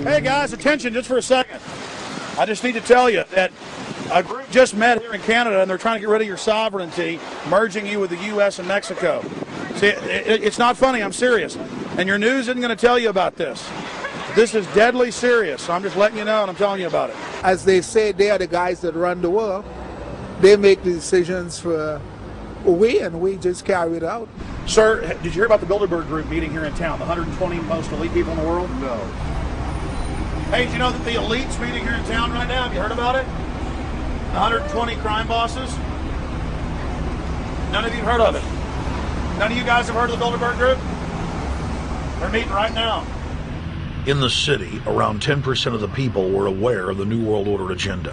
Hey guys, attention just for a second. I just need to tell you that a group just met here in Canada and they're trying to get rid of your sovereignty, merging you with the U.S. and Mexico. See, it's not funny, I'm serious. And your news isn't going to tell you about this. This is deadly serious, so I'm just letting you know and I'm telling you about it. As they say, they are the guys that run the world. They make the decisions for and we just carry it out. Sir, did you hear about the Bilderberg Group meeting here in town, the 120 most elite people in the world? No. Hey, did you know that the elite's meeting here in town right now? Have you heard about it? The 120 crime bosses? None of you have heard of it. None of you guys have heard of the Bilderberg Group? They're meeting right now. In the city, around 10% of the people were aware of the New World Order agenda.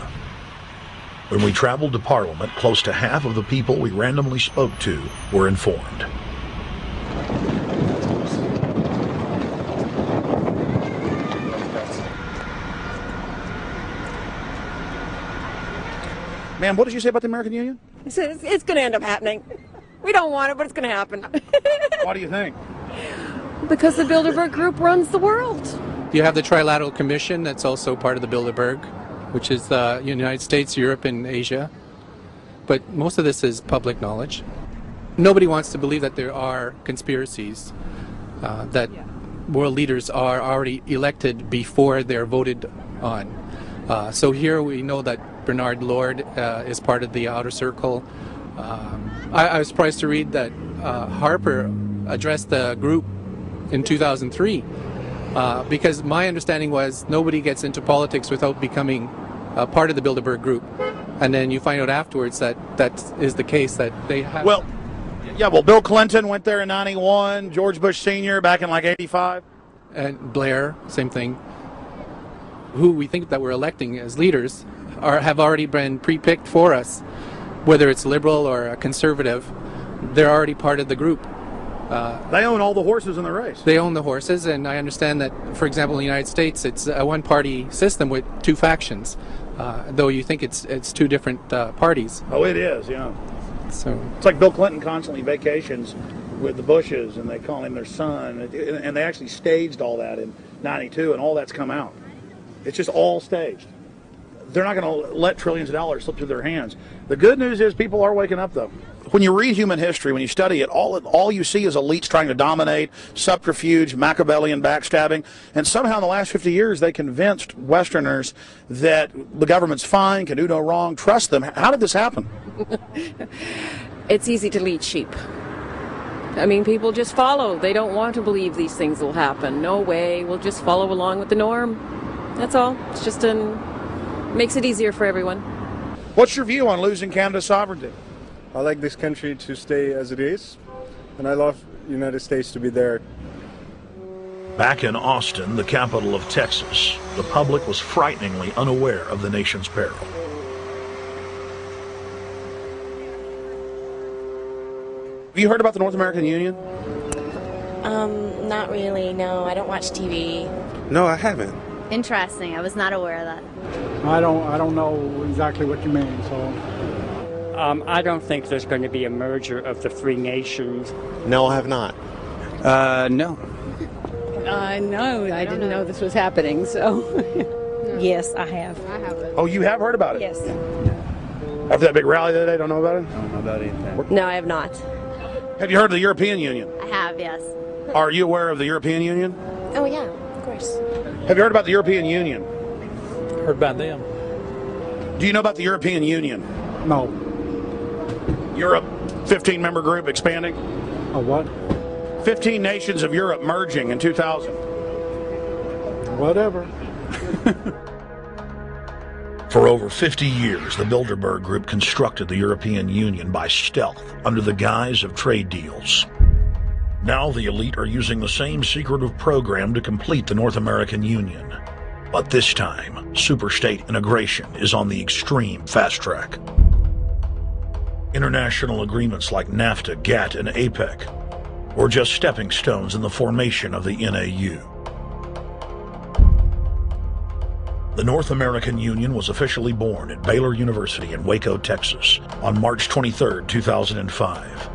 When we traveled to Parliament, close to half of the people we randomly spoke to were informed. Ma'am, what did you say about the American Union? It's going to end up happening. We don't want it, but it's going to happen. Why do you think? Because the Bilderberg Group runs the world. You have the Trilateral Commission that's also part of the Bilderberg, which is the United States, Europe, and Asia. But most of this is public knowledge. Nobody wants to believe that there are conspiracies, that world leaders are already elected before they're voted on. So here we know that Bernard Lord is part of the outer circle. I was surprised to read that Harper addressed the group in 2003 because my understanding was nobody gets into politics without becoming part of the Bilderberg Group. And then you find out afterwards that that is the case, that they have... Well, Bill Clinton went there in 91, George Bush Sr. back in like 85. And Blair, same thing. Who we think that we're electing as leaders have already been pre-picked for us, whether it's liberal or a conservative. They're already part of the group. They own all the horses in the race. They own the horses, and I understand that, for example, in the United States, it's a one-party system with two factions, though you think it's two different parties. Oh, it is, yeah. So it's like Bill Clinton constantly vacations with the Bushes, and they call him their son, and they actually staged all that in '92, and all that's come out. It's just all staged. They're not going to let trillions of dollars slip through their hands. The good news is people are waking up, though. When you read human history, when you study it, all you see is elites trying to dominate, subterfuge, Machiavellian backstabbing, and somehow in the last 50 years they convinced Westerners that the government's fine, can do no wrong, trust them. How did this happen? It's easy to lead sheep. I mean, people just follow. They don't want to believe these things will happen. No way. We'll just follow along with the norm. That's all. It's just makes it easier for everyone. What's your view on losing Canada's sovereignty? I like this country to stay as it is, and I love the United States to be there. Back in Austin, the capital of Texas, the public was frighteningly unaware of the nation's peril. Have you heard about the North American Union? Not really, no. I don't watch TV. No, I haven't. Interesting. I was not aware of that. I don't know exactly what you mean, so... I don't think there's going to be a merger of the three nations. No, I have not. No. No, I didn't know this was happening, so... Yes, I have. Oh, you have heard about it? Yes. After that big rally the other day, don't know about it? I don't know about anything. No, I have not. Have you heard of the European Union? I have, yes. Are you aware of the European Union? Oh, yeah, of course. Have you heard about the European Union? Heard about them. Do you know about the European Union? No. Europe, 15-member group expanding? A what? 15 nations of Europe merging in 2000. Whatever. For over 50 years, the Bilderberg Group constructed the European Union by stealth under the guise of trade deals. Now the elite are using the same secretive program to complete the North American Union. But this time, superstate integration is on the extreme fast track. International agreements like NAFTA, GATT, and APEC were just stepping stones in the formation of the NAU. The North American Union was officially born at Baylor University in Waco, Texas, on March 23, 2005.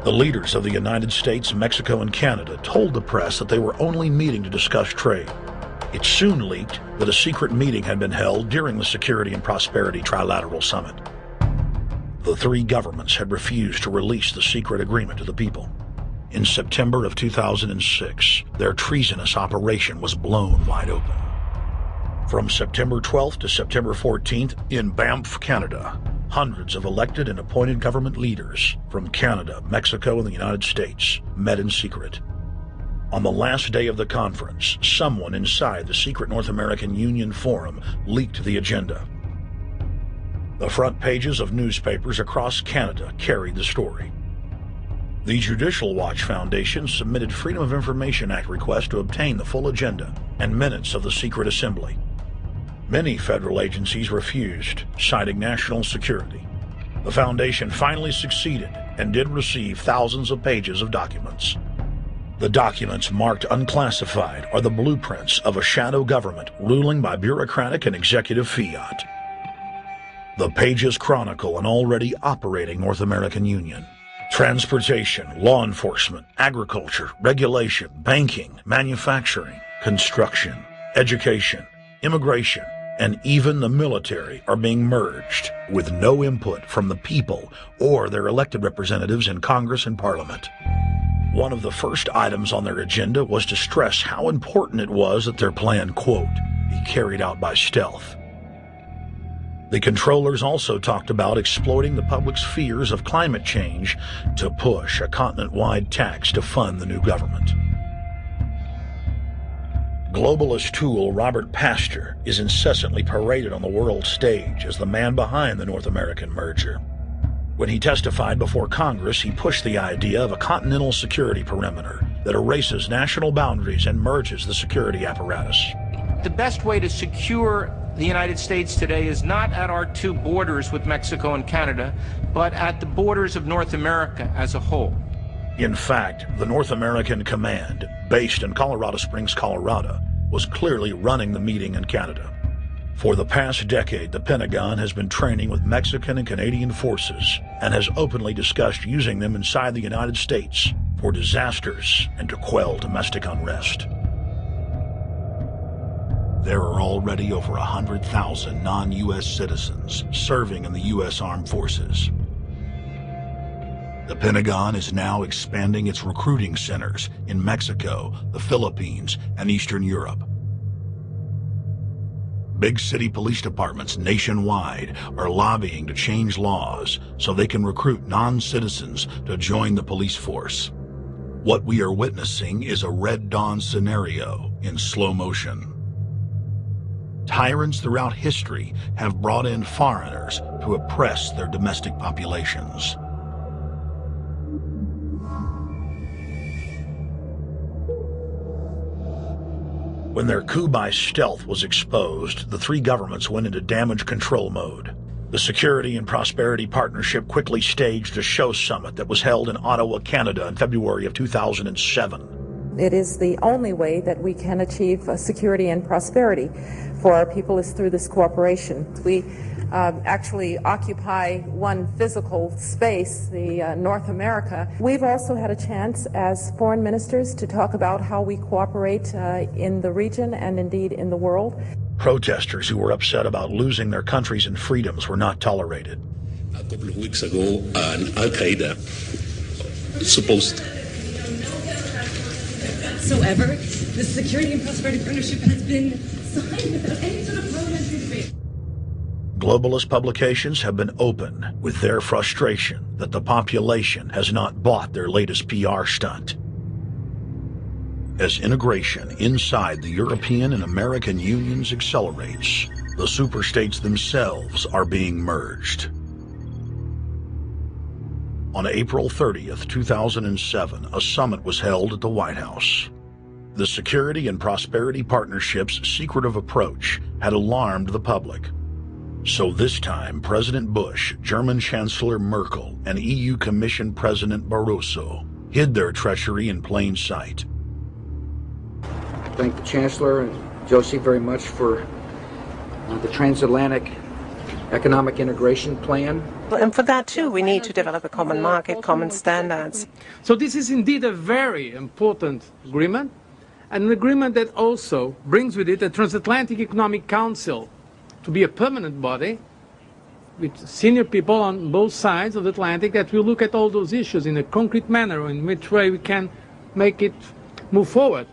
The leaders of the United States, Mexico, and Canada told the press that they were only meeting to discuss trade. It soon leaked that a secret meeting had been held during the Security and Prosperity Trilateral Summit. The three governments had refused to release the secret agreement to the people. In September of 2006, their treasonous operation was blown wide open. From September 12th to September 14th, in Banff, Canada, hundreds of elected and appointed government leaders from Canada, Mexico, and the United States met in secret. On the last day of the conference, someone inside the secret North American Union Forum leaked the agenda. The front pages of newspapers across Canada carried the story. The Judicial Watch Foundation submitted Freedom of Information Act requests to obtain the full agenda and minutes of the secret assembly. Many federal agencies refused, citing national security. The foundation finally succeeded and did receive thousands of pages of documents. The documents marked unclassified are the blueprints of a shadow government ruling by bureaucratic and executive fiat. The pages chronicle an already operating North American Union. Transportation, law enforcement, agriculture, regulation, banking, manufacturing, construction, education, immigration, and even the military are being merged with no input from the people or their elected representatives in Congress and Parliament. One of the first items on their agenda was to stress how important it was that their plan, quote, be carried out by stealth. The controllers also talked about exploiting the public's fears of climate change to push a continent-wide tax to fund the new government. Globalist tool Robert Pastor is incessantly paraded on the world stage as the man behind the North American merger. When he testified before Congress, he pushed the idea of a continental security perimeter that erases national boundaries and merges the security apparatus. The best way to secure the United States today is not at our two borders with Mexico and Canada, but at the borders of North America as a whole. In fact, the North American Command, based in Colorado Springs, Colorado, was clearly running the meeting in Canada. For the past decade, the Pentagon has been training with Mexican and Canadian forces and has openly discussed using them inside the United States for disasters and to quell domestic unrest. There are already over 100,000 non-U.S. citizens serving in the U.S. Armed Forces. The Pentagon is now expanding its recruiting centers in Mexico, the Philippines, and Eastern Europe. Big city police departments nationwide are lobbying to change laws so they can recruit non-citizens to join the police force. What we are witnessing is a Red Dawn scenario in slow motion. Tyrants throughout history have brought in foreigners to oppress their domestic populations. When their coup by stealth was exposed, the three governments went into damage control mode. The Security and Prosperity Partnership quickly staged a show summit that was held in Ottawa, Canada in February of 2007. It is the only way that we can achieve security and prosperity for our people is through this cooperation. We actually occupy one physical space, the North America. We've also had a chance as foreign ministers to talk about how we cooperate in the region and indeed in the world. Protesters who were upset about losing their countries and freedoms were not tolerated. A couple of weeks ago, an Al-Qaeda supposed. Whatsoever, the Security and Prosperity Partnership has been signed without any sort of parliamentary debate. Globalist publications have been open with their frustration that the population has not bought their latest PR stunt. As integration inside the European and American unions accelerates, the superstates themselves are being merged. On April 30th, 2007, a summit was held at the White House. The Security and Prosperity Partnership's secretive approach had alarmed the public. So this time, President Bush, German Chancellor Merkel, and EU Commission President Barroso hid their treachery in plain sight. Thank the Chancellor and Josie very much for the transatlantic economic integration plan. And for that too, we need to develop a common market, common standards. So this is indeed a very important agreement, an agreement that also brings with it a transatlantic economic council to be a permanent body with senior people on both sides of the Atlantic that will look at all those issues in a concrete manner, in which way we can make it move forward.